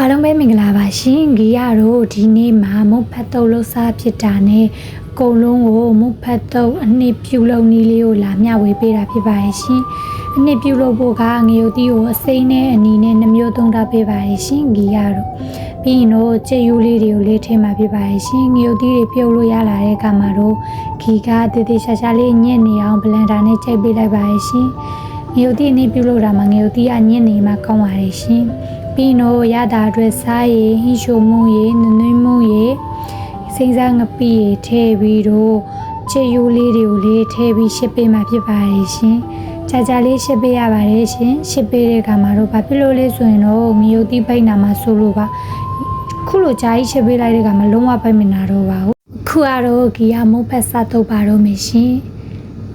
အားလုံးပဲမင်္ဂလာပါရှင်ဂီယာတို့ဒီနေ့မှာမုတ်ဖတ်တုပ်လှစားဖြစ်တာနဲ့အကုန်လုံးကိုမုတ်ဖတ်တုပ်အနှစ်ပြုလုပ်နည်းလေးကိုလာမျှဝေပေးတာဖြစ်ပါရဲ့ရှင်အနှစ်ပြုလုပ်ဖို့ကငရုတ်တီးကိုအစိမ်းနဲ့အနီနဲ့နှမျိုးသုံးထားပေးပါရဲ့ရှင်ဂီယာတို့ပြီးရင်တော့ကြက်ယူလေးတွေကိုလေးထည့်မှာဖြစ်ပါရဲ့ရှင်ငရုတ်တီးတွေပြုတ်လို့ရလာတဲ့အခါမှာတော့ဂီကတေးသေးရှာရှာလေးညှစ်နေအောင်ဘလန်ဒါနဲ့ချိန်ပေးလိုက်ပါရဲ့ရှင်ငရုတ်တီးအနှစ်ပြုလုပ်တာမှာငရုတ်တီးအညှစ်နေမှကောင်းပါရဲ့ရှင်ပြီးတော့ရတာအတွက်စားရည်ဟင်းချိုမှုရည်နွေးမှုရည်စိမ့်စားငပိရည်ထည့်ပြီးတော့ချေယူလေးတွေကိုလေးထည့်ပြီးရှစ်ပေးမှဖြစ်ပါရဲ့ရှင်ကြာလေးရှစ်ပေးရပါတယ်ရှင်ရှစ်ပေးတဲ့အခါမှာတော့ဘာဖြစ်လို့လဲဆိုရင်တော့ငရုတ်တီးပိတ်နာမှာဆိုလို့ပါခုလိုကြာကြီးရှစ်ပေးလိုက်တဲ့အခါမှာလုံးဝပိတ်မနာတော့ပါဘူးခုကတော့ဂီယာမုတ်ဖက်စတုပ်ပါတော့မယ်ရှင်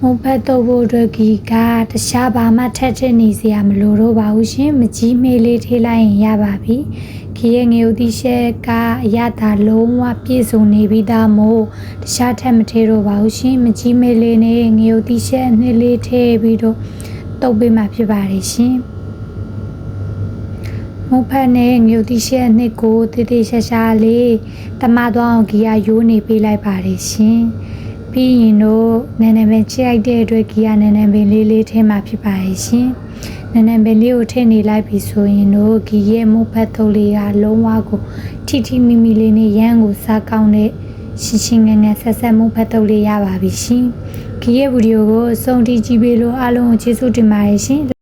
မုတ်ဖက်တုပ်ဖို့အတွက်ဂီကတခြားဘာမှထက်ထက်နေစရာမလိုတော့ပါဘူးရှင်မကြီးမေးလေးထိလိုက်ရင်ရပါပြီဂီရဲ့ငရုတ်တီးရှက်ကအရသာလုံးဝပြည့်စုံနေပြီးသားမို့တခြားထက်မထဲတော့ပါဘူးရှင်မကြီးမေးလေးနဲ့ငရုတ်တီးရှက်နှစ်လေးထည့်ပြီးတော့တုပ်ပေးမှဖြစ်ပါတယ်ရှင်မုတ်ဖက်နဲ့ငရုတ်တီးရှက်နှစ်ကိုတေးသေးရှာရှာလေးတမသွားအောင်ဂီယာရိုးနေပေးလိုက်ပါတယ်ရှင်ပြီးရင်တော့နန်းနံပင်ချိုက်တဲ့အတွက်ဂီယာနန်းနံပင်လေးထဲမှာဖြစ်ပါရဲ့ရှင်နန်းနံပင်လေးကိုထည့်နေလိုက်ပြီဆိုရင်တော့ဂီရဲ့မုတ်ဖက်တုပ်လေးကလုံးဝကိုထိမိမိလေးနဲ့ရမ်းကိုစားကောင်းတဲ့ရှင်းငယ်ငယ်ဆက်မုတ်ဖက်တုပ်လေးရပါပြီရှင်ဂီရဲ့ဗီဒီယိုကိုအဆုံးထိကြည့်ပေးလို့အားလုံးကိုကျေးဇူးတင်ပါတယ်ရှင်